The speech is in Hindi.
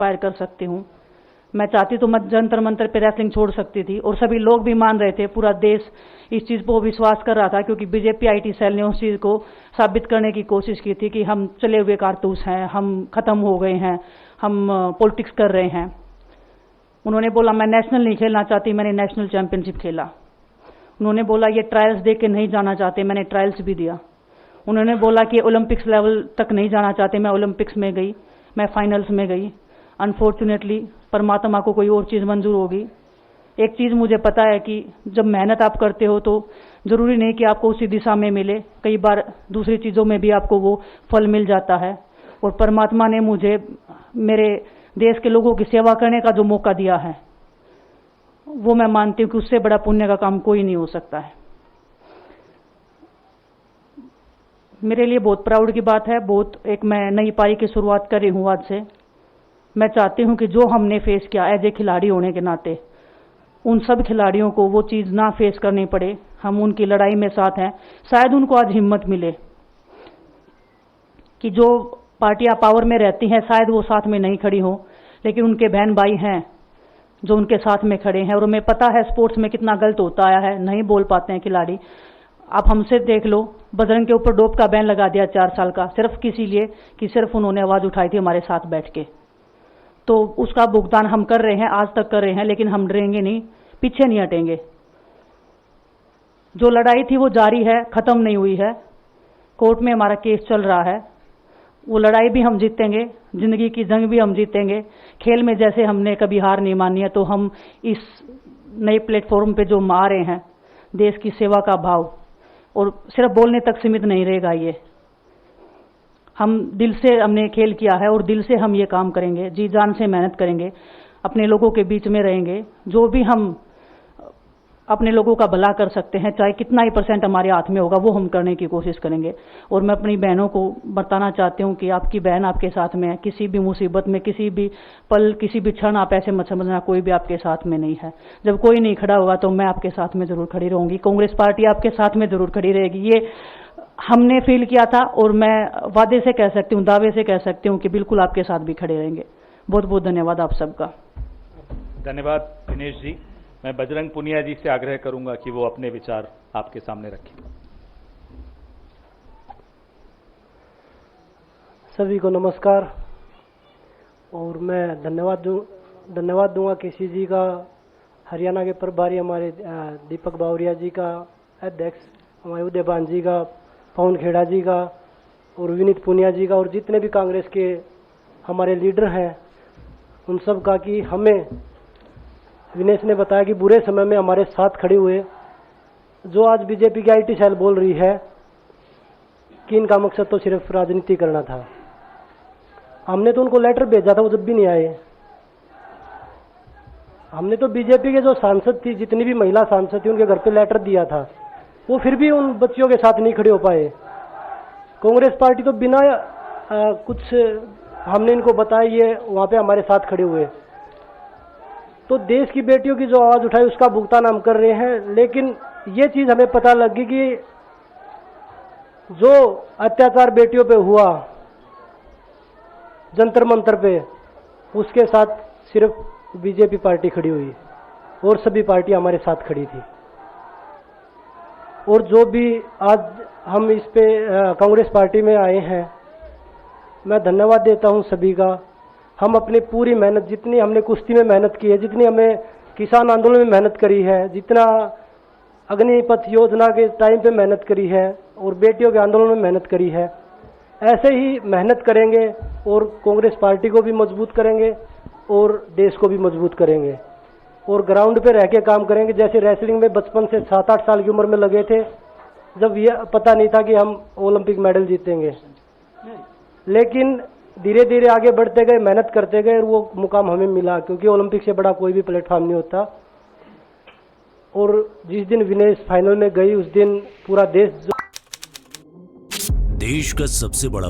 इंस्पायर कर सकती हूँ। मैं चाहती तो मैं जंतर मंतर पे रेसलिंग छोड़ सकती थी और सभी लोग भी मान रहे थे, पूरा देश इस चीज़ को विश्वास कर रहा था, क्योंकि बीजेपी आईटी सेल ने उस चीज़ को साबित करने की कोशिश की थी कि हम चले हुए कारतूस हैं, हम ख़त्म हो गए हैं, हम पॉलिटिक्स कर रहे हैं। उन्होंने बोला मैं नेशनल नहीं खेलना चाहती, मैंने नेशनल चैंपियनशिप खेला। उन्होंने बोला ये ट्रायल्स दे के नहीं जाना चाहते, मैंने ट्रायल्स भी दिया। उन्होंने बोला कि ओलंपिक्स लेवल तक नहीं जाना चाहते, मैं ओलंपिक्स में गई, मैं फाइनल्स में गई। अनफॉर्चुनेटली परमात्मा को कोई और चीज़ मंजूर होगी। एक चीज़ मुझे पता है कि जब मेहनत आप करते हो तो ज़रूरी नहीं कि आपको उसी दिशा में मिले, कई बार दूसरी चीज़ों में भी आपको वो फल मिल जाता है। और परमात्मा ने मुझे मेरे देश के लोगों की सेवा करने का जो मौका दिया है, वो मैं मानती हूँ कि उससे बड़ा पुण्य का काम कोई नहीं हो सकता है। मेरे लिए बहुत प्राउड की बात है। बहुत एक मैं नई पारी की शुरुआत कर रही हूँ आज से। मैं चाहती हूँ कि जो हमने फेस किया एज ए खिलाड़ी होने के नाते, उन सब खिलाड़ियों को वो चीज़ ना फेस करनी पड़े। हम उनकी लड़ाई में साथ हैं। शायद उनको आज हिम्मत मिले कि जो पार्टियां पावर में रहती हैं शायद वो साथ में नहीं खड़ी हो, लेकिन उनके बहन भाई हैं जो उनके साथ में खड़े हैं। और उन्हें पता है स्पोर्ट्स में कितना गलत होता आया है, नहीं बोल पाते हैं खिलाड़ी। आप हमसे देख लो, बजरंग के ऊपर डोप का बैन लगा दिया 4 साल का, सिर्फ किसी लिए कि सिर्फ उन्होंने आवाज़ उठाई थी हमारे साथ बैठ के। तो उसका भुगतान हम कर रहे हैं, आज तक कर रहे हैं, लेकिन हम डरेंगे नहीं, पीछे नहीं हटेंगे। जो लड़ाई थी वो जारी है, ख़त्म नहीं हुई है। कोर्ट में हमारा केस चल रहा है, वो लड़ाई भी हम जीतेंगे, ज़िंदगी की जंग भी हम जीतेंगे। खेल में जैसे हमने कभी हार नहीं मानी है, तो हम इस नए प्लेटफॉर्म पे जो आ रहे हैं, देश की सेवा का भाव, और सिर्फ बोलने तक सीमित नहीं रहेगा। ये हम दिल से हमने खेल किया है और दिल से हम ये काम करेंगे, जी जान से मेहनत करेंगे, अपने लोगों के बीच में रहेंगे। जो भी हम अपने लोगों का भला कर सकते हैं, चाहे कितना ही % हमारे हाथ में होगा, वो हम करने की कोशिश करेंगे। और मैं अपनी बहनों को बताना चाहती हूँ कि आपकी बहन आपके साथ में है। किसी भी मुसीबत में, किसी भी पल, किसी भी क्षण आप ऐसे मत समझना कोई भी आपके साथ में नहीं है। जब कोई नहीं खड़ा होगा तो मैं आपके साथ में ज़रूर खड़ी रहूँगी, कांग्रेस पार्टी आपके साथ में ज़रूर खड़ी रहेगी। ये हमने फील किया था और मैं वादे से कह सकती हूँ, दावे से कह सकती हूँ कि बिल्कुल आपके साथ भी खड़े रहेंगे। बहुत बहुत धन्यवाद आप सबका। धन्यवाद दिनेश जी। मैं बजरंग पुनिया जी से आग्रह करूंगा कि वो अपने विचार आपके सामने रखें। सभी को नमस्कार। और मैं धन्यवाद दूंगा केसी जी का, हरियाणा के प्रभारी हमारे दीपक बावरिया जी का, अध्यक्ष हमारे उदयभान जी का, पवन खेड़ा जी का और विनीत पुनिया जी का, और जितने भी कांग्रेस के हमारे लीडर हैं उन सब का, कि हमें विनेश ने बताया कि बुरे समय में हमारे साथ खड़े हुए। जो आज बीजेपी की आईटी सेल बोल रही है कि इनका मकसद तो सिर्फ राजनीति करना था, हमने तो उनको लेटर भेजा था, वो जब भी नहीं आए। हमने तो बीजेपी के जो सांसद थी, जितनी भी महिला सांसद थी, उनके घर पे लेटर दिया था, वो फिर भी उन बच्चियों के साथ नहीं खड़े हो पाए। कांग्रेस पार्टी तो बिना कुछ हमने इनको बताया ये वहाँ पे हमारे साथ खड़े हुए। तो देश की बेटियों की जो आवाज़ उठाई उसका भुगतान हम कर रहे हैं। लेकिन ये चीज़ हमें पता लगी कि जो अत्याचार बेटियों पे हुआ जंतर मंतर पे, उसके साथ सिर्फ बीजेपी पार्टी खड़ी हुई और सभी पार्टी हमारे साथ खड़ी थी। और जो भी आज हम इस पे कांग्रेस पार्टी में आए हैं, मैं धन्यवाद देता हूं सभी का। हम अपनी पूरी मेहनत, जितनी हमने कुश्ती में मेहनत की है, जितनी हमें किसान आंदोलन में मेहनत करी है, जितना अग्निपथ योजना के टाइम पे मेहनत करी है और बेटियों के आंदोलन में मेहनत करी है, ऐसे ही मेहनत करेंगे और कांग्रेस पार्टी को भी मजबूत करेंगे और देश को भी मजबूत करेंगे। और ग्राउंड पे रह के काम करेंगे। जैसे रेसलिंग में बचपन से 7-8 साल की उम्र में लगे थे, जब ये पता नहीं था कि हम ओलंपिक मेडल जीतेंगे, लेकिन धीरे धीरे आगे बढ़ते गए, मेहनत करते गए और वो मुकाम हमें मिला। क्योंकि ओलंपिक से बड़ा कोई भी प्लेटफॉर्म नहीं होता। और जिस दिन विनेश फाइनल में गई, उस दिन पूरा देश का सबसे बड़ा